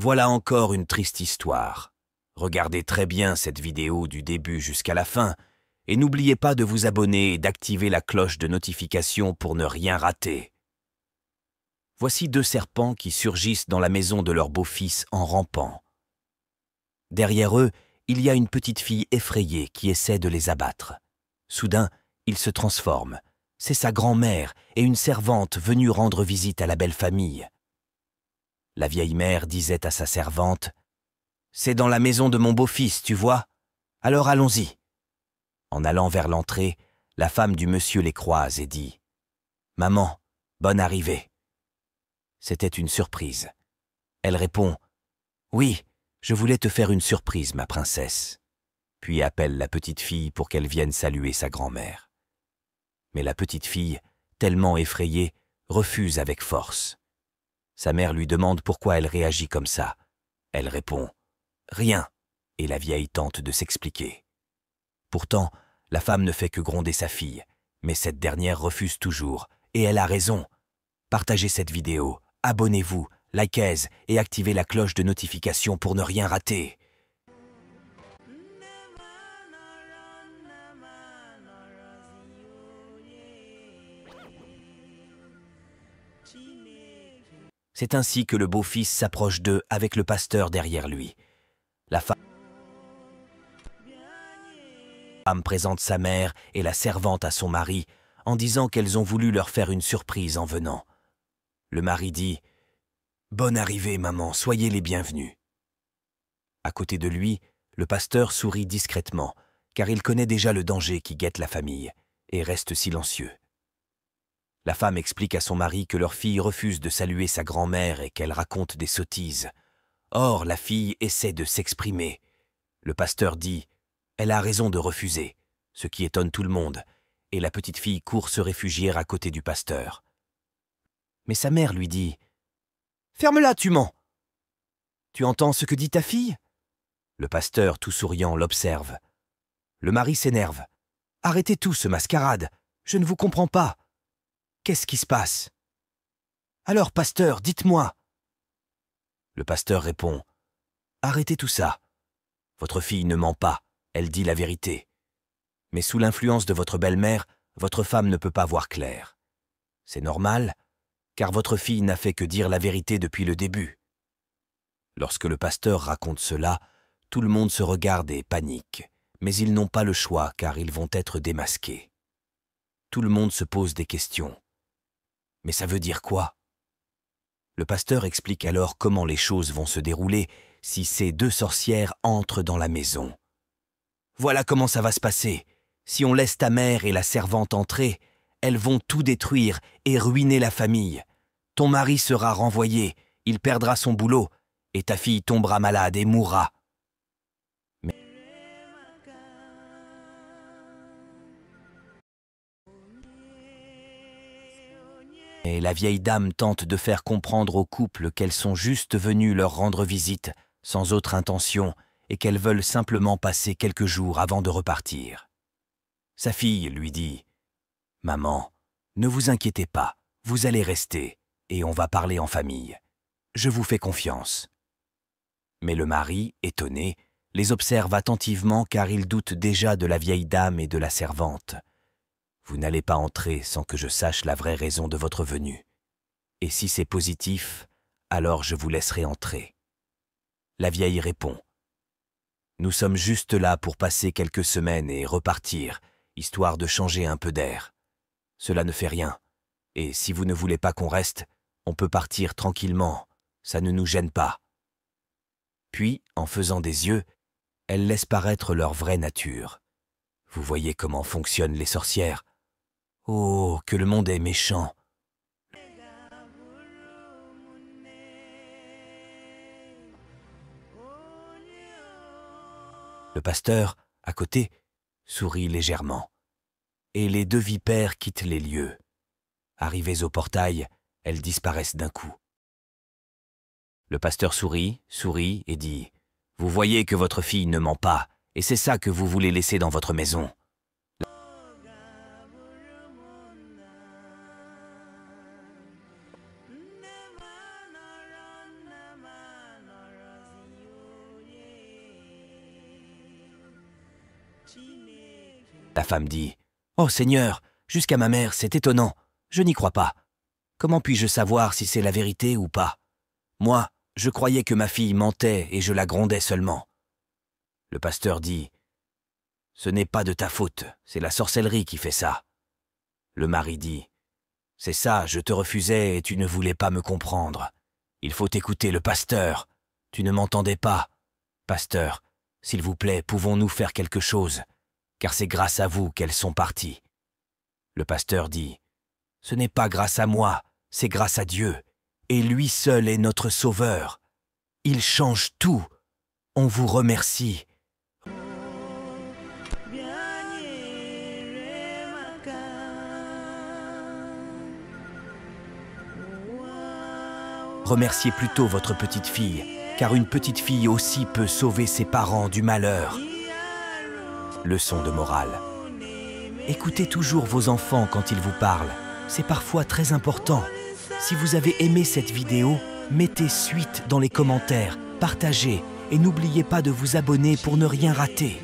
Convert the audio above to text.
Voilà encore une triste histoire. Regardez très bien cette vidéo du début jusqu'à la fin et n'oubliez pas de vous abonner et d'activer la cloche de notification pour ne rien rater. Voici deux serpents qui surgissent dans la maison de leur beau-fils en rampant. Derrière eux, il y a une petite fille effrayée qui essaie de les abattre. Soudain, ils se transforment. C'est sa grand-mère et une servante venue rendre visite à la belle famille. La vieille mère disait à sa servante « C'est dans la maison de mon beau-fils, tu vois? Alors allons-y. » En allant vers l'entrée, la femme du monsieur les croise et dit « Maman, bonne arrivée. » C'était une surprise. Elle répond « Oui, je voulais te faire une surprise, ma princesse. » Puis appelle la petite fille pour qu'elle vienne saluer sa grand-mère. Mais la petite fille, tellement effrayée, refuse avec force. Sa mère lui demande pourquoi elle réagit comme ça. Elle répond « Rien » et la vieille tente de s'expliquer. Pourtant, la femme ne fait que gronder sa fille, mais cette dernière refuse toujours, et elle a raison. Partagez cette vidéo, abonnez-vous, likez et activez la cloche de notification pour ne rien rater. C'est ainsi que le beau-fils s'approche d'eux avec le pasteur derrière lui. La femme présente sa mère et la servante à son mari en disant qu'elles ont voulu leur faire une surprise en venant. Le mari dit « Bonne arrivée, maman, soyez les bienvenus. » À côté de lui, le pasteur sourit discrètement, car il connaît déjà le danger qui guette la famille, et reste silencieux. La femme explique à son mari que leur fille refuse de saluer sa grand-mère et qu'elle raconte des sottises. Or, la fille essaie de s'exprimer. Le pasteur dit « Elle a raison de refuser », ce qui étonne tout le monde, et la petite fille court se réfugier à côté du pasteur. Mais sa mère lui dit « Ferme-la, tu mens ! Tu entends ce que dit ta fille ?» Le pasteur, tout souriant, l'observe. Le mari s'énerve. « Arrêtez tout ce mascarade, je ne vous comprends pas. Qu'est-ce qui se passe ? Alors, pasteur, dites-moi. » Le pasteur répond « Arrêtez tout ça. Votre fille ne ment pas, elle dit la vérité. Mais sous l'influence de votre belle-mère, votre femme ne peut pas voir clair. C'est normal, car votre fille n'a fait que dire la vérité depuis le début. » Lorsque le pasteur raconte cela, tout le monde se regarde et panique, mais ils n'ont pas le choix car ils vont être démasqués. Tout le monde se pose des questions. Mais ça veut dire quoi? Le pasteur explique alors comment les choses vont se dérouler si ces deux sorcières entrent dans la maison. Voilà comment ça va se passer. Si on laisse ta mère et la servante entrer, elles vont tout détruire et ruiner la famille. Ton mari sera renvoyé, il perdra son boulot, et ta fille tombera malade et mourra. Et la vieille dame tente de faire comprendre au couple qu'elles sont juste venues leur rendre visite, sans autre intention, et qu'elles veulent simplement passer quelques jours avant de repartir. Sa fille lui dit « Maman, ne vous inquiétez pas, vous allez rester, et on va parler en famille. Je vous fais confiance. » Mais le mari, étonné, les observe attentivement car il doute déjà de la vieille dame et de la servante. « Vous n'allez pas entrer sans que je sache la vraie raison de votre venue. Et si c'est positif, alors je vous laisserai entrer. » La vieille répond « Nous sommes juste là pour passer quelques semaines et repartir, histoire de changer un peu d'air. Cela ne fait rien, et si vous ne voulez pas qu'on reste, on peut partir tranquillement, ça ne nous gêne pas. » Puis, en faisant des yeux, elle laisse paraître leur vraie nature. Vous voyez comment fonctionnent les sorcières. Oh, que le monde est méchant! Le pasteur, à côté, sourit légèrement. Et les deux vipères quittent les lieux. Arrivées au portail, elles disparaissent d'un coup. Le pasteur sourit et dit « Vous voyez que votre fille ne ment pas, et c'est ça que vous voulez laisser dans votre maison. » La femme dit « Oh Seigneur, jusqu'à ma mère, c'est étonnant, je n'y crois pas. Comment puis-je savoir si c'est la vérité ou pas? Moi, je croyais que ma fille mentait et je la grondais seulement. » Le pasteur dit « Ce n'est pas de ta faute, c'est la sorcellerie qui fait ça. » Le mari dit « C'est ça, je te refusais et tu ne voulais pas me comprendre. Il faut écouter le pasteur. Tu ne m'entendais pas. Pasteur, s'il vous plaît, pouvons-nous faire quelque chose? Car c'est grâce à vous qu'elles sont parties. » Le pasteur dit « Ce n'est pas grâce à moi, c'est grâce à Dieu. Et lui seul est notre sauveur. Il change tout. On vous remercie. » Remerciez plutôt votre petite fille, car une petite fille aussi peut sauver ses parents du malheur. Leçon de morale. Écoutez toujours vos enfants quand ils vous parlent. C'est parfois très important. Si vous avez aimé cette vidéo, mettez suite dans les commentaires, partagez et n'oubliez pas de vous abonner pour ne rien rater.